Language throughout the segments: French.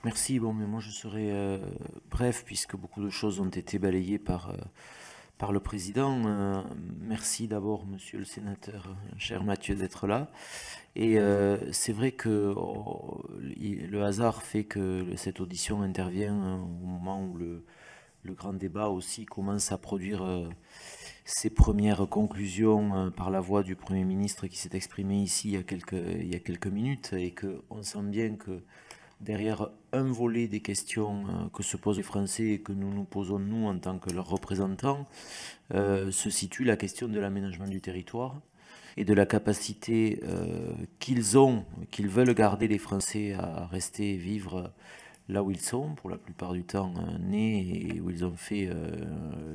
Merci. Bon, mais moi je serai bref puisque beaucoup de choses ont été balayées par le président. Merci d'abord, monsieur le sénateur, cher Mathieu, d'être là. Et c'est vrai que le hasard fait que cette audition intervient au moment où le grand débat aussi commence à produire ses premières conclusions par la voix du Premier ministre qui s'est exprimé ici il y a quelques minutes, et qu'on sent bien que derrière un volet des questions que se posent les Français et que nous nous posons nous en tant que leurs représentants, se situe la question de l'aménagement du territoire et de la capacité qu'ils veulent garder les Français à rester et vivre là où ils sont, pour la plupart du temps nés et où ils ont fait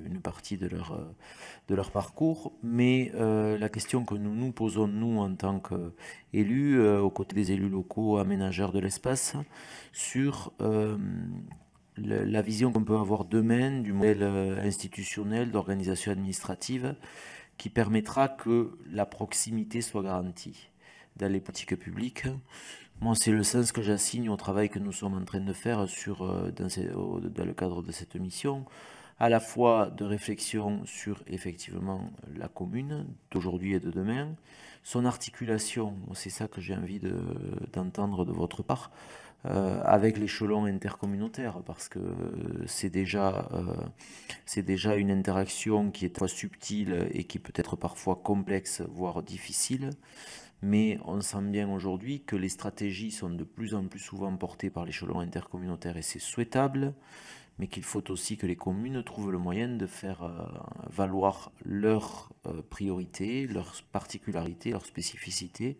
une partie de leur parcours. Mais la question que nous nous posons, nous, en tant qu'élus, aux côtés des élus locaux, aménageurs de l'espace, sur la vision qu'on peut avoir demain du modèle institutionnel, d'organisation administrative, qui permettra que la proximité soit garantie dans les politiques publiques. Moi, c'est le sens que j'assigne au travail que nous sommes en train de faire dans le cadre de cette mission, à la fois de réflexion sur effectivement la commune d'aujourd'hui et de demain, son articulation, c'est ça que j'ai envie d'entendre de votre part, avec l'échelon intercommunautaire, parce que c'est déjà une interaction qui est très subtile et qui peut être parfois complexe, voire difficile. Mais on sent bien aujourd'hui que les stratégies sont de plus en plus souvent portées par l'échelon intercommunautaire et c'est souhaitable, mais qu'il faut aussi que les communes trouvent le moyen de faire valoir leurs priorités, leurs particularités, leurs spécificités.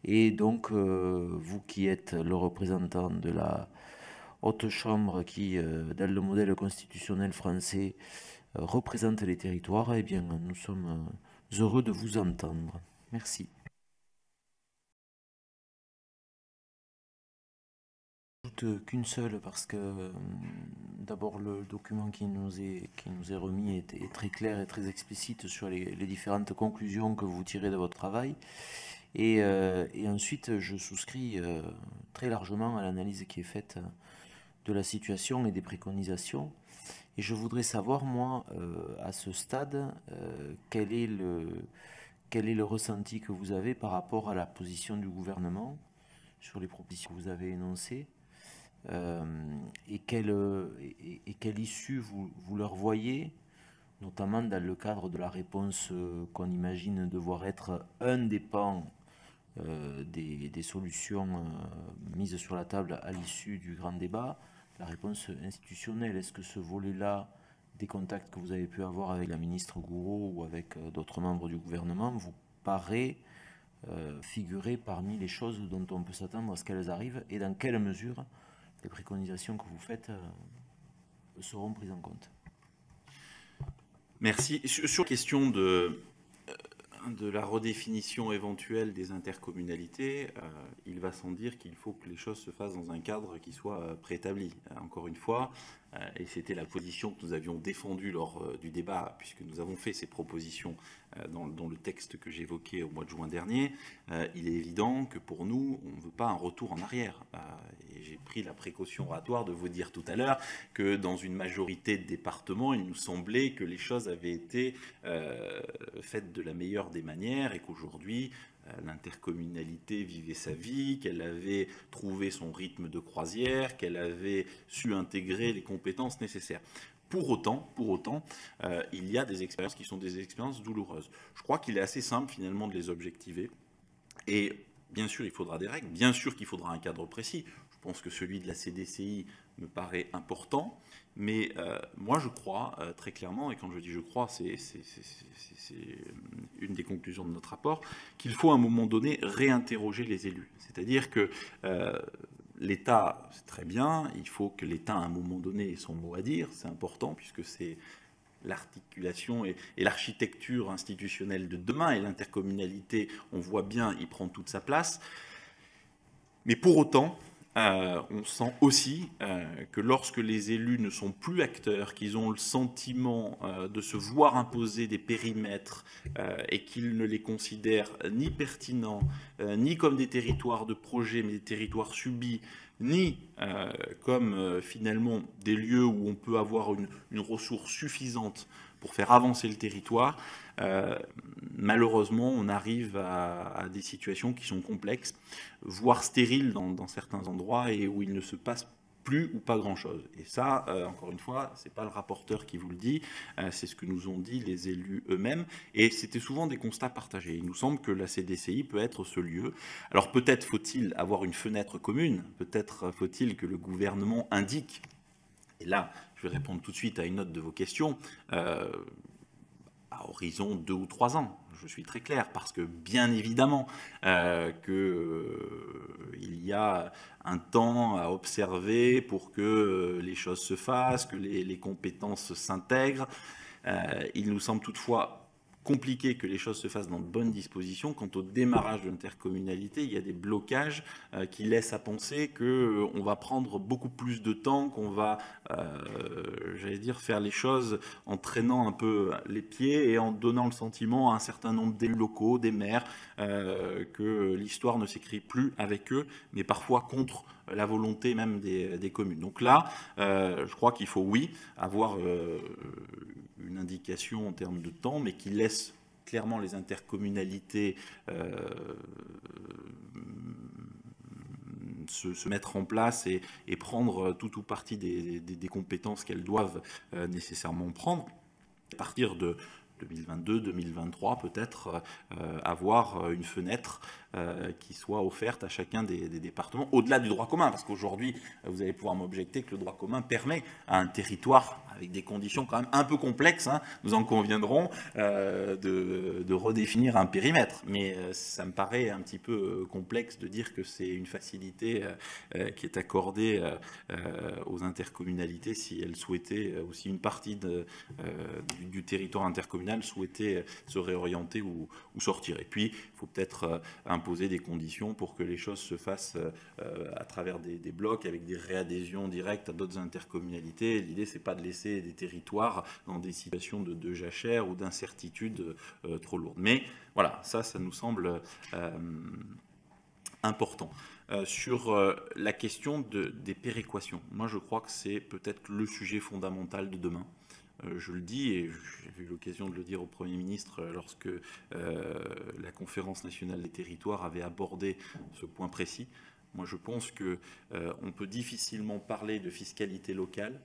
Et donc, vous qui êtes le représentant de la haute chambre qui, dans le modèle constitutionnel français, représente les territoires, eh bien, nous sommes heureux de vous entendre. Merci. Qu'une seule, parce que d'abord le document qui nous est remis est très clair et très explicite sur les différentes conclusions que vous tirez de votre travail, et ensuite je souscris très largement à l'analyse qui est faite de la situation et des préconisations, et je voudrais savoir, moi, à ce stade, quel est le ressenti que vous avez par rapport à la position du gouvernement sur les propositions que vous avez énoncées. Et quelle issue vous leur voyez, notamment dans le cadre de la réponse qu'on imagine devoir être un des pans des solutions mises sur la table à l'issue du grand débat, la réponse institutionnelle. Est-ce que ce volet-là, des contacts que vous avez pu avoir avec la ministre Gouraud ou avec d'autres membres du gouvernement, vous paraît figurer parmi les choses dont on peut s'attendre à ce qu'elles arrivent, et dans quelle mesure les préconisations que vous faites seront prises en compte? Merci. Sur la question de la redéfinition éventuelle des intercommunalités, il va sans dire qu'il faut que les choses se fassent dans un cadre qui soit préétabli. Encore une fois, et c'était la position que nous avions défendue lors du débat, puisque nous avons fait ces propositions dans le texte que j'évoquais au mois de juin dernier, il est évident que pour nous, on ne veut pas un retour en arrière. Et j'ai pris la précaution oratoire de vous dire tout à l'heure que dans une majorité de départements, il nous semblait que les choses avaient été faites de la meilleure des manières et qu'aujourd'hui, l'intercommunalité vivait sa vie, qu'elle avait trouvé son rythme de croisière, qu'elle avait su intégrer les compétences nécessaires. Pour autant, il y a des expériences qui sont des expériences douloureuses. Je crois qu'il est assez simple finalement de les objectiver. Et bien sûr, il faudra des règles, bien sûr qu'il faudra un cadre précis. Je pense que celui de la CDCI me paraît important. Mais moi, je crois très clairement, et quand je dis je crois, c'est une des conclusions de notre rapport, qu'il faut à un moment donné réinterroger les élus. C'est-à-dire que l'État, c'est très bien, il faut que l'État à un moment donné ait son mot à dire, c'est important puisque c'est l'articulation et l'architecture institutionnelle de demain, et l'intercommunalité, on voit bien, y prend toute sa place. Mais pour autant, on sent aussi que lorsque les élus ne sont plus acteurs, qu'ils ont le sentiment de se voir imposer des périmètres et qu'ils ne les considèrent ni pertinents, ni comme des territoires de projet, mais des territoires subis, ni comme finalement des lieux où on peut avoir une ressource suffisante pour faire avancer le territoire. Malheureusement, on arrive à des situations qui sont complexes, voire stériles dans certains endroits, et où il ne se passe plus ou pas grand-chose. Et ça, encore une fois, c'est pas le rapporteur qui vous le dit, c'est ce que nous ont dit les élus eux-mêmes, et c'était souvent des constats partagés. Il nous semble que la CDCI peut être ce lieu. Alors peut-être faut-il avoir une fenêtre commune, peut-être faut-il que le gouvernement indique, et là, je vais répondre tout de suite à une autre de vos questions, à horizon 2 ou 3 ans. Je suis très clair, parce que bien évidemment qu'il y a un temps à observer pour que les choses se fassent, que les compétences s'intègrent. Il nous semble toutefois compliqué que les choses se fassent dans de bonnes dispositions. Quant au démarrage de l'intercommunalité, il y a des blocages qui laissent à penser qu'on va prendre beaucoup plus de temps, qu'on va, j'allais dire, faire les choses en traînant un peu les pieds et en donnant le sentiment à un certain nombre d'élus locaux, des maires, que l'histoire ne s'écrit plus avec eux, mais parfois contre la volonté même des communes. Donc là, je crois qu'il faut, oui, avoir une indication en termes de temps, mais qui laisse clairement les intercommunalités se mettre en place et prendre tout ou partie des compétences qu'elles doivent nécessairement prendre. À partir de 2022, 2023, peut-être avoir une fenêtre qui soit offerte à chacun des départements, au-delà du droit commun, parce qu'aujourd'hui, vous allez pouvoir m'objecter que le droit commun permet à un territoire, avec des conditions quand même un peu complexes, hein, nous en conviendrons, de redéfinir un périmètre. Mais ça me paraît un petit peu complexe de dire que c'est une facilité qui est accordée aux intercommunalités si elles souhaitaient, ou si une partie du territoire intercommunal souhaitait se réorienter ou sortir. Et puis, il faut peut-être imposer des conditions pour que les choses se fassent à travers des blocs, avec des réadhésions directes à d'autres intercommunalités. L'idée, c'est pas de laisser des territoires dans des situations de jachère ou d'incertitude trop lourdes. Mais voilà, ça nous semble important. Sur la question des péréquations, moi je crois que c'est peut-être le sujet fondamental de demain. Je le dis, et j'ai eu l'occasion de le dire au Premier ministre lorsque la Conférence nationale des territoires avait abordé ce point précis. Moi, je pense qu'on peut difficilement parler de fiscalité locale,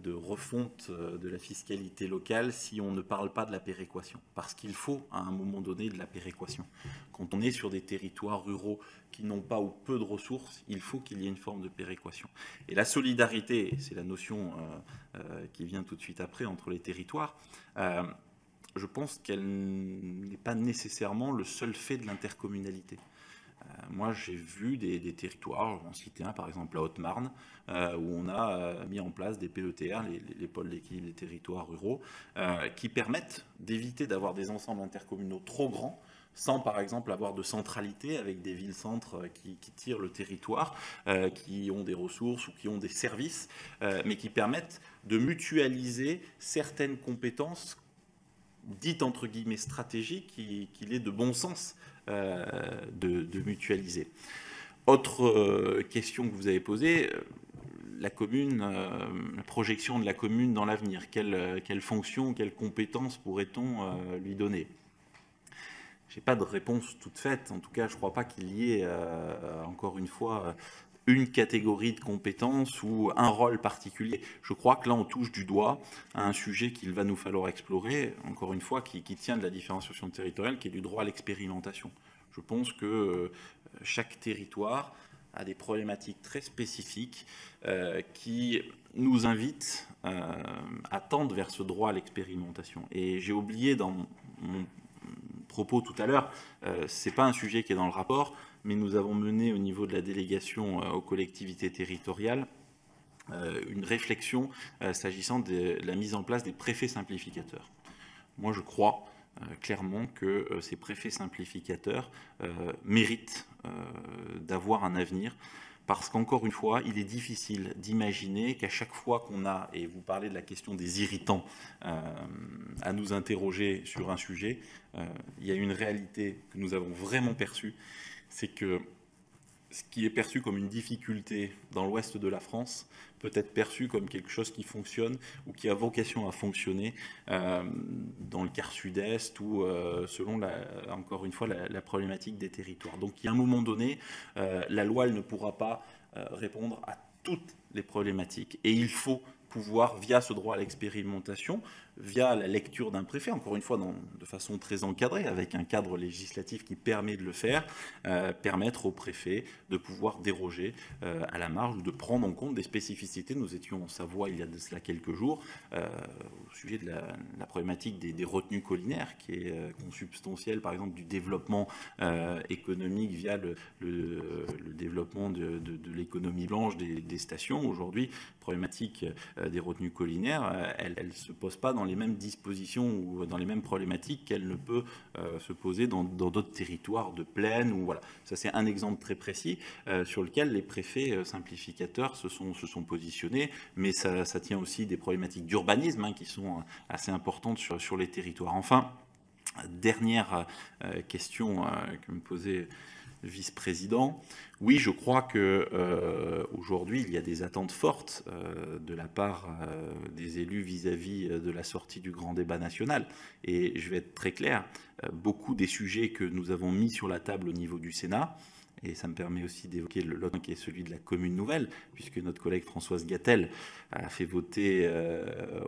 de refonte de la fiscalité locale, si on ne parle pas de la péréquation. Parce qu'il faut, à un moment donné, de la péréquation. Quand on est sur des territoires ruraux qui n'ont pas ou peu de ressources, il faut qu'il y ait une forme de péréquation. Et la solidarité, c'est la notion qui vient tout de suite après entre les territoires, je pense qu'elle n'est pas nécessairement le seul fait de l'intercommunalité. Moi, j'ai vu des territoires, j'en citais un par exemple la Haute-Marne, où on a mis en place des PETR, les pôles d'équilibre des territoires ruraux, qui permettent d'éviter d'avoir des ensembles intercommunaux trop grands, sans par exemple avoir de centralité avec des villes-centres qui tirent le territoire, qui ont des ressources ou qui ont des services, mais qui permettent de mutualiser certaines compétences dites entre guillemets stratégiques qu'il est de bon sens de mutualiser. Autre question que vous avez posée, la commune, la projection de la commune dans l'avenir, quelle fonction, quelles compétences pourrait-on lui donner ? Je n'ai pas de réponse toute faite, en tout cas je ne crois pas qu'il y ait, encore une fois, une catégorie de compétences ou un rôle particulier. Je crois que là on touche du doigt à un sujet qu'il va nous falloir explorer, encore une fois, qui tient de la différenciation territoriale, qui est du droit à l'expérimentation. Je pense que chaque territoire a des problématiques très spécifiques qui nous invitent à tendre vers ce droit à l'expérimentation. Et j'ai oublié dans mon propos tout à l'heure, ce n'est pas un sujet qui est dans le rapport, mais nous avons mené au niveau de la délégation aux collectivités territoriales une réflexion s'agissant de la mise en place des préfets simplificateurs. Moi, je crois clairement que ces préfets simplificateurs méritent d'avoir un avenir, parce qu'encore une fois, il est difficile d'imaginer qu'à chaque fois qu'on a, et vous parlez de la question des irritants, à nous interroger sur un sujet, il y a une réalité que nous avons vraiment perçue, c'est que ce qui est perçu comme une difficulté dans l'ouest de la France peut être perçu comme quelque chose qui fonctionne ou qui a vocation à fonctionner dans le quart sud-est ou selon, encore une fois, la problématique des territoires. Donc, il y a un moment donné, la loi elle ne pourra pas répondre à toutes les problématiques. Et il faut pouvoir, via ce droit à l'expérimentation, via la lecture d'un préfet, encore une fois de façon très encadrée, avec un cadre législatif qui permet de le faire, permettre au préfet de pouvoir déroger à la marge ou de prendre en compte des spécificités. Nous étions en Savoie il y a de cela quelques jours au sujet de la problématique des retenues collinaires, qui est consubstantielle par exemple du développement économique via le développement de l'économie blanche des stations. Aujourd'hui, problématique des retenues collinaires, elle ne se pose pas dans les mêmes dispositions ou dans les mêmes problématiques qu'elle ne peut se poser dans d'autres territoires de plaine. Ou voilà. Ça, c'est un exemple très précis sur lequel les préfets simplificateurs se sont positionnés, mais ça tient aussi des problématiques d'urbanisme qui sont assez importantes sur les territoires. Enfin, dernière question que me posait le vice-président. Oui, je crois qu'aujourd'hui, il y a des attentes fortes de la part des élus vis-à-vis de la sortie du grand débat national. Et je vais être très clair, beaucoup des sujets que nous avons mis sur la table au niveau du Sénat, et ça me permet aussi d'évoquer l'autre qui est celui de la commune nouvelle, puisque notre collègue Françoise Gatel a fait voter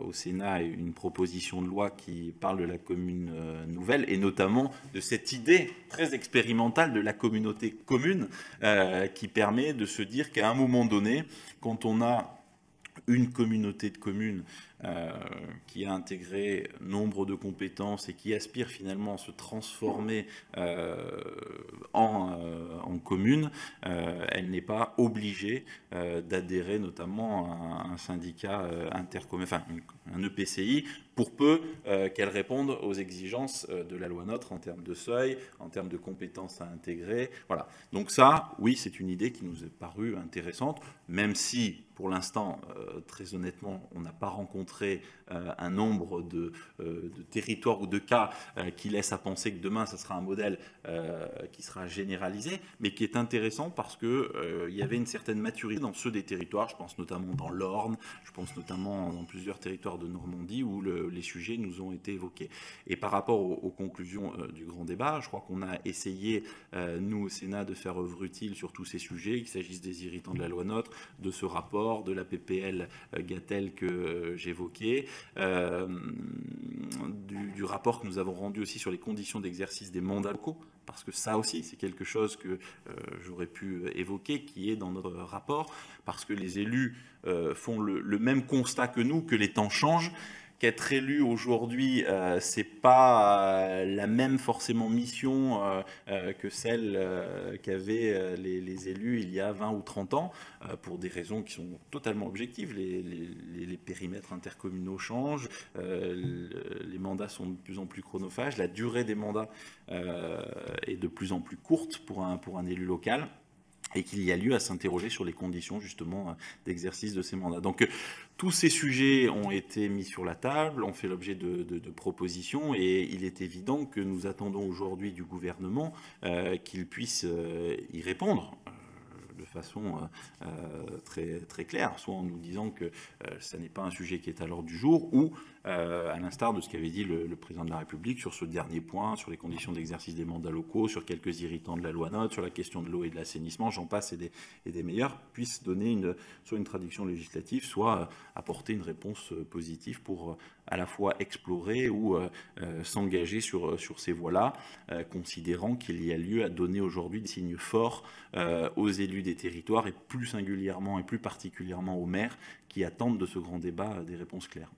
au Sénat une proposition de loi qui parle de la commune nouvelle, et notamment de cette idée très expérimentale de la communauté commune, qui permet de se dire qu'à un moment donné, quand on a une communauté de communes qui a intégré nombre de compétences et qui aspire finalement à se transformer en commune, elle n'est pas obligée d'adhérer notamment à un syndicat intercommunal, enfin un EPCI, pour peu qu'elle réponde aux exigences de la loi NOTRe en termes de seuil, en termes de compétences à intégrer. Voilà. Donc ça, oui, c'est une idée qui nous est parue intéressante, même si, pour l'instant, très honnêtement, on n'a pas rencontré un nombre de territoires ou de cas qui laissent à penser que demain, ça sera un modèle qui sera généralisé, mais qui est intéressant parce qu'il y avait une certaine maturité dans ceux des territoires. Je pense notamment dans l'Orne, je pense notamment dans plusieurs territoires de Normandie où les sujets nous ont été évoqués. Et par rapport aux conclusions du grand débat, je crois qu'on a essayé, nous au Sénat, de faire œuvre utile sur tous ces sujets, qu'il s'agisse des irritants de la loi NOTRe, de ce rapport, de la PPL Gatel que j'évoquais, du rapport que nous avons rendu aussi sur les conditions d'exercice des mandats locaux, parce que ça aussi, c'est quelque chose que j'aurais pu évoquer, qui est dans notre rapport, parce que les élus font le même constat que nous, que les temps changent, qu'être élu aujourd'hui, c'est pas la même forcément mission que celle qu'avaient les élus il y a 20 ou 30 ans, pour des raisons qui sont totalement objectives. Les périmètres intercommunaux changent, les mandats sont de plus en plus chronophages, la durée des mandats est de plus en plus courte pour un élu local, et qu'il y a lieu à s'interroger sur les conditions justement d'exercice de ces mandats. Donc tous ces sujets ont été mis sur la table, ont fait l'objet de propositions, et il est évident que nous attendons aujourd'hui du gouvernement qu'il puisse y répondre de façon très, très claire, soit en nous disant que ce n'est pas un sujet qui est à l'ordre du jour, ou à l'instar de ce qu'avait dit le président de la République sur ce dernier point, sur les conditions d'exercice des mandats locaux, sur quelques irritants de la loi NOTRe, sur la question de l'eau et de l'assainissement, j'en passe et des meilleurs, puissent donner soit une traduction législative, soit apporter une réponse positive pour à la fois explorer ou s'engager sur ces voies-là, considérant qu'il y a lieu à donner aujourd'hui des signes forts aux élus des territoires, et plus singulièrement et plus particulièrement aux maires qui attendent de ce grand débat des réponses claires.